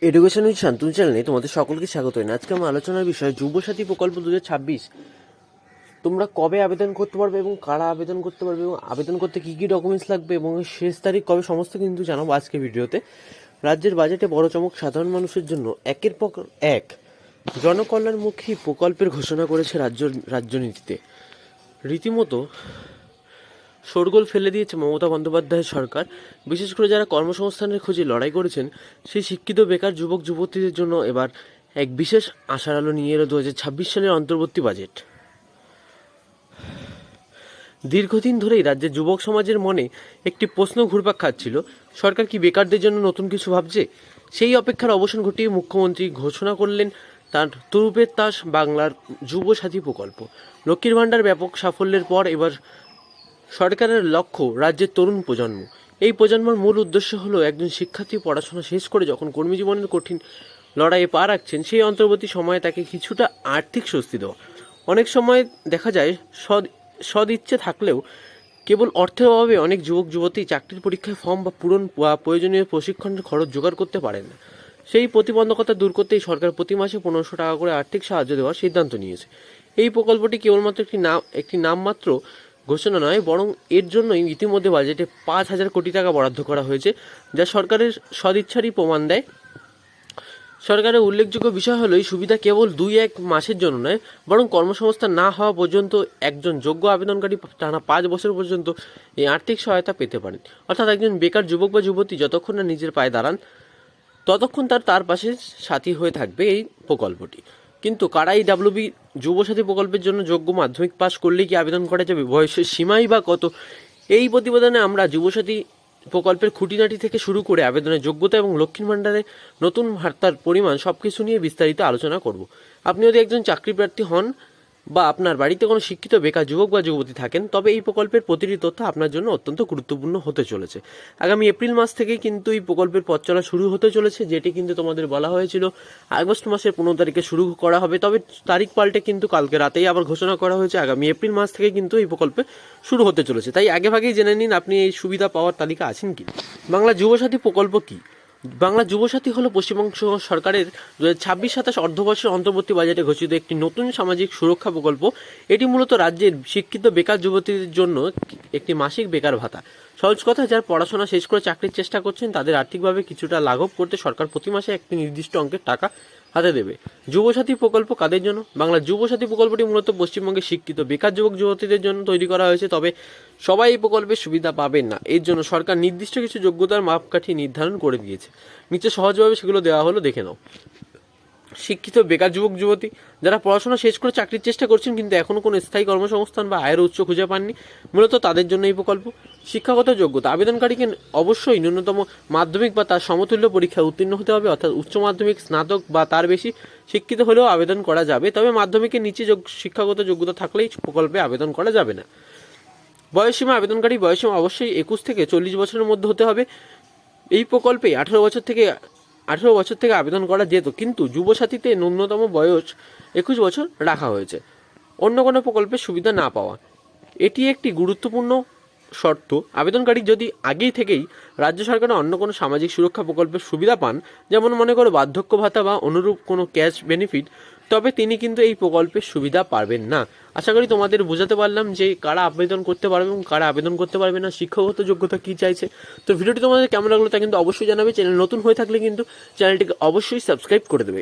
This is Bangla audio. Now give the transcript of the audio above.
এডুকেশন উইথ শান্তনু চ্যানেলে তোমাদের সকলকে স্বাগত। আজকে আমার আলোচনার বিষয় যুবসাথী প্রকল্প 2026। তোমরা কবে আবেদন করতে পারবে এবং কারা আবেদন করতে পারবে এবং আবেদন করতে কী কী ডকুমেন্টস লাগবে এবং শেষ তারিখ কবে সমস্ত কিন্তু জানাবো আজকে ভিডিওতে। রাজ্যের বাজেটে বড় চমক, সাধারণ মানুষের জন্য একের পর এক জনকল্যাণমুখী প্রকল্পের ঘোষণা করেছে রাজ্যনীতিতে। রীতিমতো শোরগোল ফেলে দিয়েছে মমতা বন্দ্যোপাধ্যায়ের সরকার। বিশেষ করে যারা কর্মসংস্থানের খোঁজে লড়াই করেছেন সেই শিক্ষিত বেকার যুবক যুবতীদের জন্য এবার এক বিশেষ আশার আলো নিয়ে এলো 2026 সালের অন্তর্বর্তী বাজেট। দীর্ঘদিন ধরেই রাজ্যের যুবক সমাজের মনে একটি প্রশ্ন ঘুরপাক খাচ্ছিল, সরকার কি বেকারদের জন্য নতুন কিছু ভাবছে? সেই অপেক্ষার অবসান ঘটিয়ে মুখ্যমন্ত্রী ঘোষণা করলেন তার তরুপের তাস বাংলার যুবসাথী প্রকল্প। লক্ষ্মীর ভাণ্ডার ব্যাপক সাফল্যের পর এবার সরকারের লক্ষ্য রাজ্যের তরুণ প্রজন্ম। এই প্রজন্মের মূল উদ্দেশ্য হলো একজন শিক্ষার্থী পড়াশোনা শেষ করে যখন কর্মজীবনের কঠিন লড়াইয়ে পা রাখছেন সেই অন্তর্বর্তী সময়ে তাকে কিছুটা আর্থিক স্বস্তি দেওয়া। অনেক সময় দেখা যায় সদ ইচ্ছে থাকলেও কেবল অর্থের অভাবে অনেক যুবক যুবতী চাকরির পরীক্ষায় ফর্ম বা প্রয়োজনীয় প্রশিক্ষণের খরচ জোগাড় করতে পারেন না। সেই প্রতিবন্ধকতা দূর করতেই সরকার প্রতি মাসে 1500 টাকা করে আর্থিক সাহায্য দেওয়ার সিদ্ধান্ত নিয়েছে। এই প্রকল্পটি কেবলমাত্র একটি নামমাত্র ঘোষণা নয়, বরং এর জন্যই ইতিমধ্যে বাজেটে 5000 কোটি টাকা বরাদ্দ করা হয়েছে, যা সরকারের সদিচ্ছারই প্রমাণ দেয়। সরকারের উল্লেখযোগ্য বিষয় হলো এই সুবিধা কেবল 2-1 মাসের জন্য নয়, বরং কর্মসংস্থান না হওয়া পর্যন্ত একজন যোগ্য আবেদনকারী টানা 5 বছর পর্যন্ত এই আর্থিক সহায়তা পেতে পারেন। অর্থাৎ একজন বেকার যুবক বা যুবতী যতক্ষণ না নিজের পায়ে দাঁড়ান ততক্ষণ তার পাশে সাথী হয়ে থাকবে এই প্রকল্পটি। কিন্তু কারা এই যুবসাথী প্রকল্পের জন্য যোগ্য? মাধ্যমিক পাস করলেই কি আবেদন করা যাবে? বয়সের সীমাই বা কত? এই প্রতিবেদনে আমরা যুবসাথী প্রকল্পের খুঁটিনাটি থেকে শুরু করে আবেদনের যোগ্যতা এবং লক্ষ্মীর ভাণ্ডারে নতুন ভাতার পরিমাণ সবকিছু নিয়ে বিস্তারিত আলোচনা করব। আপনি যদি একজন চাকরি প্রার্থী হন বা আপনার বাড়িতে কোনো শিক্ষিত বেকার যুবক বা যুবতী থাকেন, তবে এই প্রকল্পের প্রতিটি তথ্য আপনার জন্য অত্যন্ত গুরুত্বপূর্ণ হতে চলেছে। আগামী এপ্রিল মাস থেকে কিন্তু এই প্রকল্পের পথ চলা শুরু হতে চলেছে, যেটি কিন্তু তোমাদের বলা হয়েছিল আগস্ট মাসের 15 তারিখে শুরু করা হবে। তবে তারিখ পাল্টে কিন্তু কালকে রাতেই আবার ঘোষণা করা হয়েছে আগামী এপ্রিল মাস থেকে কিন্তু এই প্রকল্পে শুরু হতে চলেছে। তাই আগেভাগেই জেনে নিন আপনি এই সুবিধা পাওয়ার তালিকা আছেন কি। বাংলা যুবসাথী প্রকল্প কি? বাংলা যুবসাথী হলো পশ্চিমবঙ্গ সরকারের 2026-27 অর্থবর্ষের অন্তর্বর্তী বাজেটে ঘোষিত একটি নতুন সামাজিক সুরক্ষা প্রকল্প। এটি মূলত রাজ্যের শিক্ষিত বেকার যুবতীদের জন্য একটি মাসিক বেকার ভাতা। সহজ কথা, যারা পড়াশোনা শেষ করে চাকরির চেষ্টা করছেন তাদের আর্থিকভাবে কিছুটা লাঘব করতে সরকার প্রতি মাসে একটি নির্দিষ্ট অঙ্কের টাকা হাতে দেবে। যুবসাথী প্রকল্প কাদের জন্য? বাংলা যুবসাথী প্রকল্পটি মূলত পশ্চিমবঙ্গের শিক্ষিত বেকার যুবক যুবতীদের জন্য তৈরি করা হয়েছে। তবে সবাই এই প্রকল্পের সুবিধা পাবেন না। এর জন্য সরকার নির্দিষ্ট কিছু যোগ্যতার মাপকাঠি নির্ধারণ করে দিয়েছে। নিচে সহজভাবে সেগুলো দেওয়া হলো, দেখে নাও। শিক্ষিত বেকার যুবক যুবতী যারা পড়াশোনা শেষ করে চাকরির চেষ্টা করছেন কিন্তু এখনও কোনো স্থায়ী কর্মসংস্থান বা আয়ের উৎস খুঁজে পাননি, মূলত তাদের জন্য এই প্রকল্প। শিক্ষাগত যোগ্যতা: আবেদনকারীকে অবশ্যই ন্যূনতম মাধ্যমিক বা তার সমতুল্য পরীক্ষায় উত্তীর্ণ হতে হবে, অর্থাৎ উচ্চ মাধ্যমিক, স্নাতক বা তার বেশি শিক্ষিত হলেও আবেদন করা যাবে। তবে মাধ্যমিকের নিচে শিক্ষাগত যোগ্যতা থাকলেই প্রকল্পে আবেদন করা যাবে না। বয়সসীমা: আবেদনকারী বয়সসীমা অবশ্যই 21 থেকে 40 বছরের মধ্যে হতে হবে। এই প্রকল্পে 18 বছর থেকে আবেদন করা যেত, কিন্তু যুবসাথীতে ন্যূনতম বয়স 21 বছর রাখা হয়েছে। অন্য কোনো প্রকল্পের সুবিধা না পাওয়া, এটি একটি গুরুত্বপূর্ণ শর্ত। আবেদনকারী যদি আগেই থেকেই রাজ্য সরকারের অন্য কোনো সামাজিক সুরক্ষা প্রকল্পের সুবিধা পান, যেমন মনে করো বার্ধক্য ভাতা বা অনুরূপ কোনো ক্যাশ বেনিফিট, তবে তিনি কিন্তু এই প্রকল্পের সুবিধা পাবেন না। আশা করি তোমাদের বোঝাতে পারলাম যে কারা আবেদন করতে পারবে এবং কারা আবেদন করতে পারবে না, শিক্ষাগত যোগ্যতা কী চাইছে। তো ভিডিওটি তোমাদের কেমন লাগলো তা কিন্তু অবশ্যই জানাবে। চ্যানেল নতুন হয়ে থাকলে কিন্তু চ্যানেলটিকে অবশ্যই সাবস্ক্রাইব করে দেবে।